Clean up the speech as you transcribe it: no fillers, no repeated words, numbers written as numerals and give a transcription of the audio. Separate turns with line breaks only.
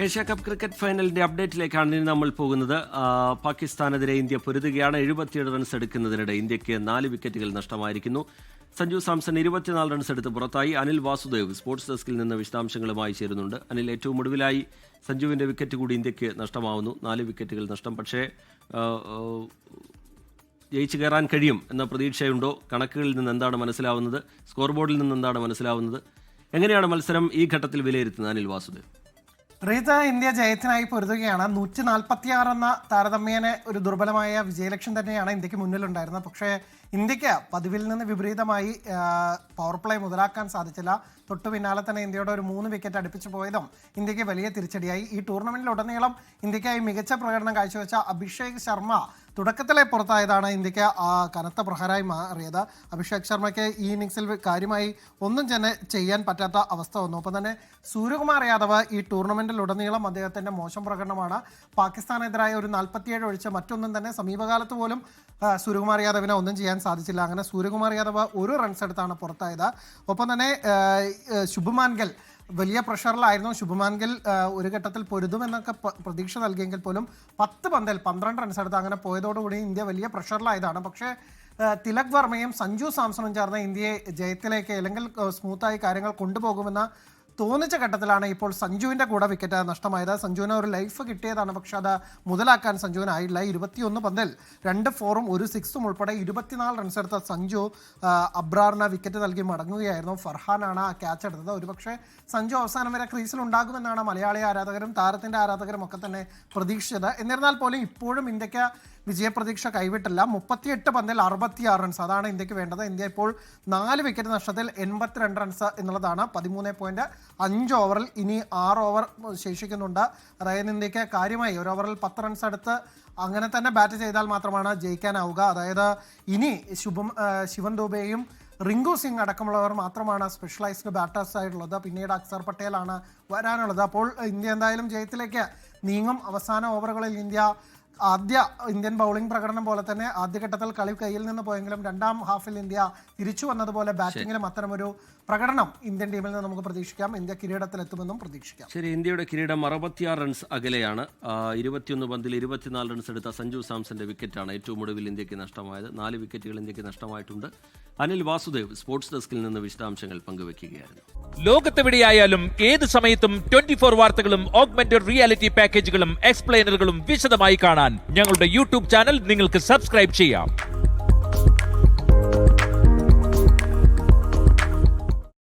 Asia cup cricket ഫൈനലിന്റെ അപ്ഡേറ്റിലേക്കാണ് ഇനി നമ്മൾ പോകുന്നത്. പാകിസ്ഥാനെതിരെ ഇന്ത്യ പൊരുതുകയാണ്. 77 റൺസ് എടുക്കുന്നതിനിടെ ഇന്ത്യക്ക് 4 വിക്കറ്റുകൾ നഷ്ടമായിരിക്കുന്നു. സഞ്ജു സാംസൺ 24 റൺസ് എടുത്ത് പുറത്തായി. അനിൽ വാസുദേവ് സ്പോർട്സ് ഡെസ്കിൽ നിന്ന് വിശദാംശങ്ങളുമായി ചേരുന്നുണ്ട്. അനിൽ, ഏറ്റവും ഒടുവിലായി സഞ്ജുവിന്റെ വിക്കറ്റ് കൂടി ഇന്ത്യക്ക് നഷ്ടമാവുന്നു. 4 വിക്കറ്റുകൾ നഷ്ടം. പക്ഷേ ജയിച്ചു കയറാൻ കഴിയും എന്ന പ്രതീക്ഷയുണ്ടോ? കണക്കുകളിൽ നിന്ന് എന്താണ് മനസ്സിലാവുന്നത്? സ്കോർ ബോർഡിൽ നിന്ന് എന്താണ് മനസ്സിലാവുന്നത്? എങ്ങനെയാണ് മത്സരം ഈ ഘട്ടത്തിൽ വിലയിരുത്തുന്നത് അനിൽ വാസുദേവ്?
റീത്ത, ഇന്ത്യ ജയത്തിനായി പൊരുതുകയാണ്. 146 എന്ന താരതമ്യേന ഒരു ദുർബലമായ വിജയലക്ഷ്യം തന്നെയാണ് ഇന്ത്യക്ക് മുന്നിലുണ്ടായിരുന്നത്. പക്ഷേ ഇന്ത്യക്ക് പതിവിൽ നിന്ന് വിപരീതമായി പവർ പ്ലേ മുതലാക്കാൻ സാധിച്ചില്ല. തൊട്ടു പിന്നാലെ തന്നെ ഇന്ത്യയുടെ ഒരു 3 വിക്കറ്റ് അടുപ്പിച്ചു പോയതും ഇന്ത്യക്ക് വലിയ തിരിച്ചടിയായി. ഈ ടൂർണമെന്റിലുടനീളം ഇന്ത്യക്കായി മികച്ച പ്രകടനം കാഴ്ചവെച്ച അഭിഷേക് ശർമ്മ തുടക്കത്തിലെ പുറത്തായതാണ് ഇന്ത്യക്ക് കനത്ത പ്രഹരമായി മാറിയത്. അഭിഷേക് ശർമ്മയ്ക്ക് ഈ ഇന്നിങ്സിൽ കാര്യമായി ഒന്നും തന്നെ ചെയ്യാൻ പറ്റാത്ത അവസ്ഥ വന്നു. ഒപ്പം തന്നെ സൂര്യകുമാർ യാദവ് ഈ ടൂർണമെന്റിലുടനീളം അദ്ദേഹത്തിന്റെ മോശം പ്രകടനമാണ്. പാകിസ്ഥാനെതിരായ ഒരു 47 ഒഴിച്ച് മറ്റൊന്നും തന്നെ സമീപകാലത്ത് പോലും സൂര്യകുമാർ യാദവിനെ ഒന്നും ചെയ്യാൻ സാധിച്ചില്ല. അങ്ങനെ സൂര്യകുമാർ യാദവ് 1 റൺസ് എടുത്താണ് പുറത്തായത്. ഒപ്പം തന്നെ ശുഭ്മാൻ ഗിൽ വലിയ പ്രഷറിലായിരുന്നു. ശുഭ്മാൻ ഗിൽ ഒരു ഘട്ടത്തിൽ പൊരുതുമെന്നൊക്കെ പ്രതീക്ഷ നൽകിയെങ്കിൽ പോലും 10 പന്തിൽ 12 റൺസ് എടുത്ത് അങ്ങനെ പോയതോടുകൂടി ഇന്ത്യ വലിയ പ്രഷറിലായതാണ്. പക്ഷേ തിലക് വർമ്മയും സഞ്ജു സാംസണും ചേർന്ന് ഇന്ത്യയെ ജയത്തിലേക്ക് അല്ലെങ്കിൽ സ്മൂത്തായി കാര്യങ്ങൾ കൊണ്ടുപോകുമെന്ന തോന്നിച്ച ഘട്ടത്തിലാണ് ഇപ്പോൾ സഞ്ജുവിൻ്റെ കൂടെ വിക്കറ്റ് നഷ്ടമായത്. സഞ്ജുവിന് ഒരു ലൈഫ് കിട്ടിയതാണ്, പക്ഷെ അത് മുതലാക്കാൻ സഞ്ജുവിനായില്ല. 21 പന്തിൽ 2 4ഉം 1 6ഉം ഉൾപ്പെടെ 24 റൺസ് എടുത്ത സഞ്ജു അബ്രാറിന് വിക്കറ്റ് നൽകി മടങ്ങുകയായിരുന്നു. ഫർഹാനാണ് ആ ക്യാച്ച് എടുത്തത്. ഒരുപക്ഷെ സഞ്ജു അവസാനം വരെ ക്രീസിൽ ഉണ്ടാകുമെന്നാണ് മലയാളി ആരാധകരും താരത്തിൻ്റെ ആരാധകരും ഒക്കെ തന്നെ പ്രതീക്ഷിച്ചത്. എന്നിരുന്നാൽ പോലും ഇപ്പോഴും ഇന്ത്യക്ക് വിജയപ്രതീക്ഷ കൈവിട്ടില്ല. 38 പന്തിൽ 66 റൺസ്, അതാണ് ഇന്ത്യക്ക് വേണ്ടത്. ഇന്ത്യ ഇപ്പോൾ 4 വിക്കറ്റ് നഷ്ടത്തിൽ 82 റൺസ് എന്നുള്ളതാണ്. 13.5 ഓവറിൽ ഇനി 6 ഓവർ ശേഷിക്കുന്നുണ്ട്. അതായത് ഇന്ത്യക്ക് കാര്യമായി ഒരു ഓവറിൽ 10 റൺസ് എടുത്ത് അങ്ങനെ തന്നെ ബാറ്റ് ചെയ്താൽ മാത്രമാണ് ജയിക്കാനാവുക. അതായത് ഇനി ശിവൻ ദുബെയും റിങ്കു സിംഗ് അടക്കമുള്ളവർ മാത്രമാണ് സ്പെഷ്യലൈസ്ഡ് ബാറ്റേഴ്സ് ആയിട്ടുള്ളത്. പിന്നീട് അക്സർ പട്ടേലാണ് വരാനുള്ളത്. അപ്പോൾ ഇന്ത്യ എന്തായാലും ജയത്തിലേക്ക് നീങ്ങും. അവസാന ഓവറുകളിൽ ആദ്യ ഇന്ത്യൻ ബൗളിംഗ് പ്രകടനം പോലെ തന്നെ ആദ്യഘട്ടത്തിൽ കളി കയ്യിൽ നിന്ന് പോയെങ്കിലും രണ്ടാം ഹാഫിൽ ഇന്ത്യ തിരിച്ചു വന്നതുപോലെ ബാറ്റിങ്ങിലും അത്തരമൊരു പ്രകടനം ഇന്ത്യൻ ടീമിൽ നിന്ന് നമുക്ക് പ്രതീക്ഷിക്കാം. ഇന്ത്യ കിരീടത്തിലെത്തുമെന്നും പ്രതീക്ഷിക്കാം.
ശരി, ഇന്ത്യയുടെ കിരീടം 66 റൺസ് അകലെയാണ്. 21 പന്തിൽ 24 റൺസ് എടുത്ത സഞ്ജു സാംസന്റെ വിക്കറ്റാണ് ഏറ്റവും ഒടുവിൽ ഇന്ത്യക്ക് നഷ്ടമായത്. 4 വിക്കറ്റുകൾ ഇന്ത്യക്ക് നഷ്ടമായിട്ടുണ്ട്. അനിൽ വാസുദേവ് സ്പോർട്സ് ഡെസ്കിൽ നിന്ന് വിശദാംശങ്ങൾ പങ്കുവയ്ക്കുകയായിരുന്നു.
ലോകത്തെവിടെയായാലും ഏത് സമയത്തും 24 വാർത്തകളും ഓഗ്മെന്റഡ് റിയാലിറ്റി പാക്കേജുകളും എക്സ്പ്ലെയിനറുകളും വിശദമായി കാണാൻ ഞങ്ങളുടെ യൂട്യൂബ് ചാനൽ നിങ്ങൾക്ക് സബ്സ്ക്രൈബ് ചെയ്യാം.